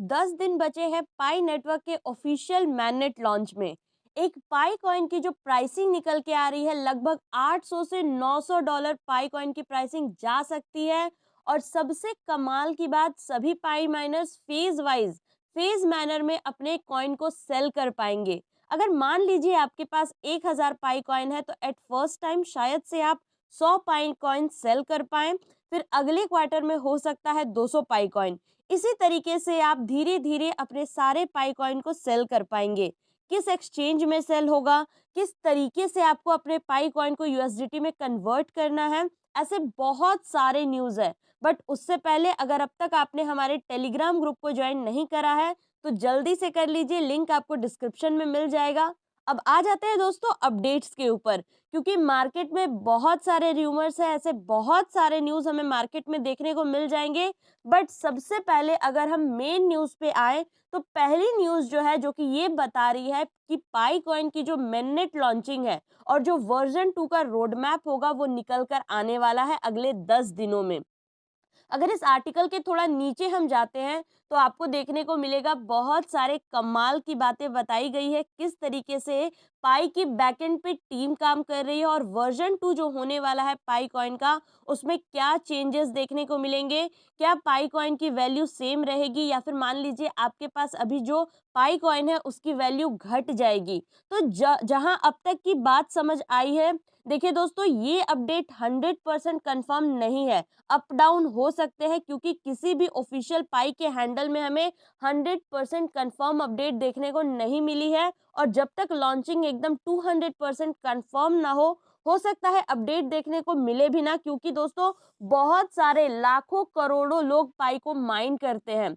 10 दिन बचे हैं पाई नेटवर्क के ऑफिशियल मैननेट लॉन्च में। एक पाई कॉइन की जो प्राइसिंग निकल के आ रही है, लगभग 800 से $900 पाई कॉइन की प्राइसिंग जा सकती है। और सबसे कमाल की बात, सभी पाई माइनर्स फेज मैनर में अपने कॉइन को सेल कर पाएंगे। अगर मान लीजिए आपके पास 1000 पाई कॉइन है, तो एट फर्स्ट टाइम शायद से आप 100 पाई कॉइन सेल कर पाएं। फिर अगले क्वार्टर में हो सकता है 200 पाई कॉइन। इसी तरीके से आप धीरे धीरे अपने सारे पाई कॉइन को सेल कर पाएंगे। किस एक्सचेंज में सेल होगा, किस तरीके से आपको अपने पाई कॉइन को यूएसडीटी में कन्वर्ट करना है, ऐसे बहुत सारे न्यूज़ है। बट उससे पहले अगर अब तक आपने हमारे टेलीग्राम ग्रुप को ज्वाइन नहीं करा है, तो जल्दी से कर लीजिए, लिंक आपको डिस्क्रिप्शन में मिल जाएगा। अब आ जाते हैं दोस्तों अपडेट्स के ऊपर, क्योंकि मार्केट में बहुत सारे र्यूमर्स हैं, ऐसे बहुत सारे न्यूज़ हमें मार्केट में देखने को मिल जाएंगे। बट सबसे पहले अगर हम मेन न्यूज़ पे आए, तो पहली न्यूज़ जो है, जो कि ये बता रही है कि पाई कॉइन की जो मेननेट लॉन्चिंग है और जो वर्जन 2 का रोड मैप होगा, वो निकल कर आने वाला है अगले 10 दिनों में। अगर इस आर्टिकल के थोड़ा नीचे हम जाते हैं, तो आपको देखने को मिलेगा बहुत सारे कमाल की बातें बताई गई है, किस तरीके से पाई की बैकएंड पे टीम काम कर रही है और वर्जन 2 जो होने वाला है पाई कॉइन का, उसमें क्या चेंजेस देखने को मिलेंगे। क्या पाई कॉइन की वैल्यू सेम रहेगी, या फिर मान लीजिए आपके पास अभी जो पाई कॉइन है उसकी वैल्यू घट जाएगी। तो जहां अब तक की बात समझ आई है, देखिए दोस्तों, ये अपडेट 100% कंफर्म नहीं है, अप डाउन हो सकते हैं, क्योंकि किसी भी ऑफिशियल पाई के हैंडल में हमें 100% कंफर्म अपडेट देखने को नहीं मिली है। और जब तक लॉन्चिंग एकदम 200% कंफर्म ना हो सकता है अपडेट देखने को मिले भी ना, क्योंकि दोस्तों बहुत सारे लाखों करोड़ों लोग पाई को माइन करते हैं।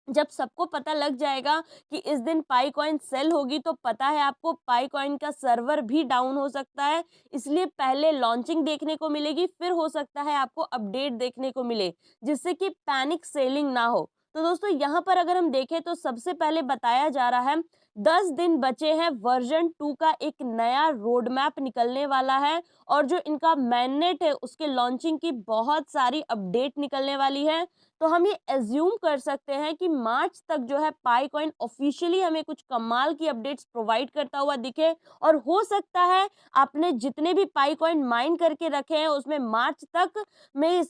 जब सबको पता लग जाएगा कि इस दिन पाई कॉइन सेल होगी, तो पता है आपको पाई कॉइन का सर्वर भी डाउन हो सकता है। इसलिए पहले लॉन्चिंग देखने को मिलेगी, फिर हो सकता है आपको अपडेट देखने को मिले, जिससे कि पैनिक सेलिंग ना हो। तो दोस्तों यहाँ पर अगर हम देखें, तो सबसे पहले बताया जा रहा है 10 दिन बचे हैं, वर्जन 2 का एक नया रोड मैप निकलने वाला है। और जो इनका मैननेट है, उसके लॉन्चिंग की बहुत सारी अपडेट निकलने वाली है। तो हम ये एज्यूम कर सकते हैं कि मार्च तक जो है पाई कॉइन ऑफिशियली हमें कुछ कमाल की अपडेट्स प्रोवाइड करता हुआ दिखे। और हो सकता है आपने जितने भी पाई कॉइन माइन करके रखे हैं, उसमें मार्च तक में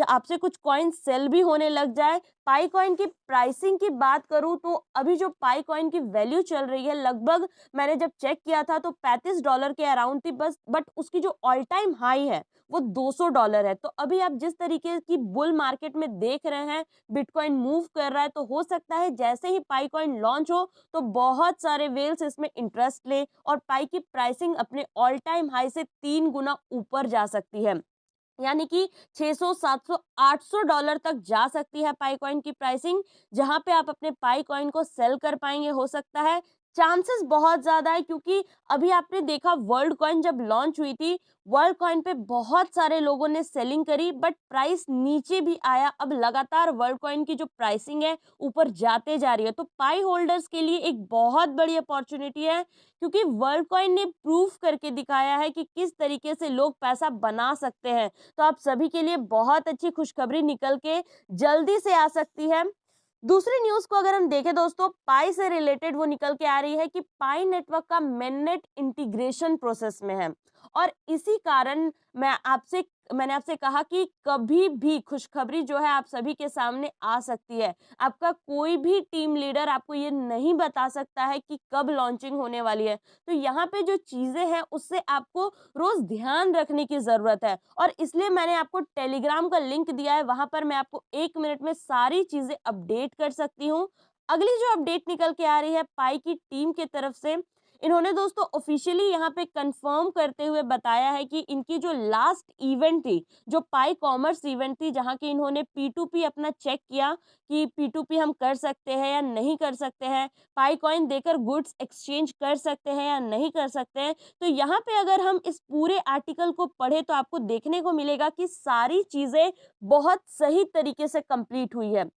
आपसे कुछ कॉइन सेल भी होने लग जाए। पाई कॉइन की प्राइसिंग की बात करूं, तो अभी जो पाई कॉइन की वैल्यू चल रही है, लगभग मैंने जब चेक किया था तो $35 के अराउंड थी बस। बट उसकी जो ऑल टाइम हाई है, वो $200 है। तो अभी आप जिस तरीके की बुल मार्केट में देख रहे हैं, बिटकॉइन मूव कर रहा है, तो हो सकता है जैसे ही पाई कॉइन लॉन्च हो, तो बहुत सारे वेल्स इसमें इंटरेस्ट ले और पाई की प्राइसिंग अपने ऑल टाइम हाई से 3 गुना ऊपर जा सकती है। यानी कि 600, 700, $800 तक जा सकती है पाई कॉइन की प्राइसिंग, जहां पे आप अपने पाई कॉइन को सेल कर पाएंगे। हो सकता है, चांसेस बहुत ज्यादा है, क्योंकि अभी आपने देखा वर्ल्ड कॉइन जब लॉन्च हुई थी, वर्ल्ड कॉइन पे बहुत सारे लोगों ने सेलिंग करी, बट प्राइस नीचे भी आया। अब लगातार वर्ल्ड कॉइन की जो प्राइसिंग है, ऊपर जाते जा रही है। तो पाई होल्डर्स के लिए एक बहुत बड़ी अपॉर्चुनिटी है, क्योंकि वर्ल्ड कॉइन ने प्रूफ करके दिखाया है कि किस तरीके से लोग पैसा बना सकते हैं। तो आप सभी के लिए बहुत अच्छी खुशखबरी निकल के जल्दी से आ सकती है। दूसरी न्यूज़ को अगर हम देखें दोस्तों, पाई से रिलेटेड वो निकल के आ रही है कि पाई नेटवर्क का मेननेट इंटीग्रेशन प्रोसेस में है। और इसी कारण मैंने आपसे कहा कि कभी भी खुशखबरी जो है आप सभी के सामने आ सकती है। आपका कोई भी टीम लीडर आपको ये नहीं बता सकता है कि कब लॉन्चिंग होने वाली है। तो यहाँ पे जो चीज़ें हैं, उससे आपको रोज ध्यान रखने की जरूरत है। और इसलिए मैंने आपको टेलीग्राम का लिंक दिया है, वहां पर मैं आपको 1 मिनट में सारी चीजें अपडेट कर सकती हूँ। अगली जो अपडेट निकल के आ रही है पाई की टीम की तरफ से, इन्होंने दोस्तों ऑफिशियली यहाँ पे कंफर्म करते हुए बताया है कि इनकी जो लास्ट इवेंट थी, जो पाई कॉमर्स इवेंट थी, जहाँ की इन्होंने P2P अपना चेक किया कि P2P हम कर सकते हैं या नहीं कर सकते हैं, पाई कॉइन देकर गुड्स एक्सचेंज कर सकते हैं या नहीं कर सकते हैं। तो यहाँ पे अगर हम इस पूरे आर्टिकल को पढ़े, तो आपको देखने को मिलेगा कि सारी चीजें बहुत सही तरीके से कंप्लीट हुई है।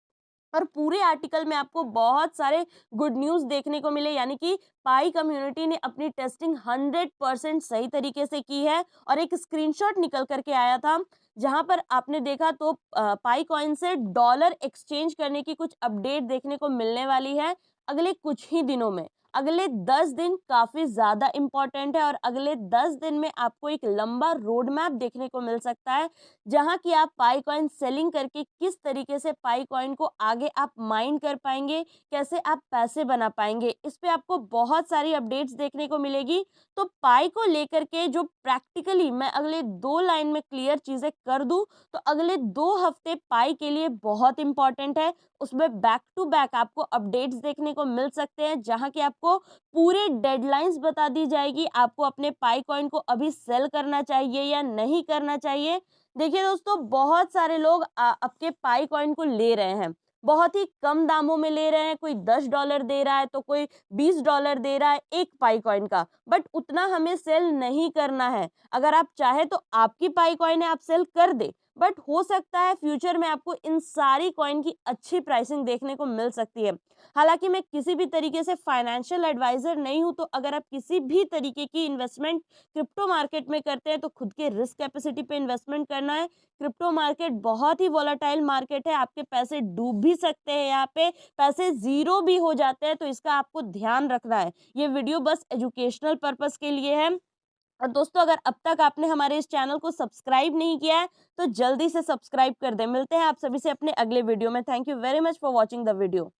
और पूरे आर्टिकल में आपको बहुत सारे गुड न्यूज़ देखने को मिले, यानी कि पाई कम्युनिटी ने अपनी टेस्टिंग 100% सही तरीके से की है। और एक स्क्रीनशॉट निकल कर के आया था, जहाँ पर आपने देखा तो पाई कॉइन से डॉलर एक्सचेंज करने की कुछ अपडेट देखने को मिलने वाली है अगले कुछ ही दिनों में। अगले 10 दिन काफ़ी ज़्यादा इम्पोर्टेंट है और अगले 10 दिन में आपको एक लंबा रोड मैप देखने को मिल सकता है, जहाँ की आप पाई कॉइन सेलिंग करके किस तरीके से पाई कॉइन को आगे आप माइन कर पाएँगे, कैसे आप पैसे बना पाएँगे। इस पे आपको बहुत सारी अपडेट्स देखने को मिलेगी। तो पाई को लेकर के जो प्रैक्टिकली मैं अगले 2 लाइन में क्लियर चीज़ें कर दूँ, तो अगले 2 हफ्ते पाई के लिए बहुत इम्पोर्टेंट है। उसमें बैक टू बैक आपको अपडेट्स देखने को मिल सकते हैं, जहाँ की आपको पूरे डेडलाइंस बता दी जाएगी, आपको अपने पाई कॉइन को अभी सेल करना चाहिए या नहीं करना चाहिए। देखिए दोस्तों, बहुत सारे लोग आपके पाई कॉइन को ले रहे हैं, बहुत ही कम दामों में ले रहे हैं, कोई $10 दे रहा है तो कोई $20 दे रहा है एक पाई कॉइन का, बट उतना हमें सेल नहीं करना है। अगर आप चाहे तो आपकी पाई कॉइन है, आप सेल कर दे, बट हो सकता है फ्यूचर में आपको इन सारी कॉइन की अच्छी प्राइसिंग देखने को मिल सकती है। हालाँकि मैं किसी भी तरीके से फाइनेंशियल एडवाइज़र नहीं हूँ, तो अगर आप किसी भी तरीके की इन्वेस्टमेंट क्रिप्टो मार्केट में करते हैं, तो खुद के रिस्क कैपेसिटी पे इन्वेस्टमेंट करना है। क्रिप्टो मार्केट बहुत ही वोलेटाइल मार्केट है, आपके पैसे डूब भी सकते हैं यहाँ पे, पैसे ज़ीरो भी हो जाते हैं, तो इसका आपको ध्यान रखना है। ये वीडियो बस एजुकेशनल पर्पज़ के लिए है। और दोस्तों, अगर अब तक आपने हमारे इस चैनल को सब्सक्राइब नहीं किया है, तो जल्दी से सब्सक्राइब कर दें। मिलते हैं आप सभी से अपने अगले वीडियो में। Thank you very much for watching the video.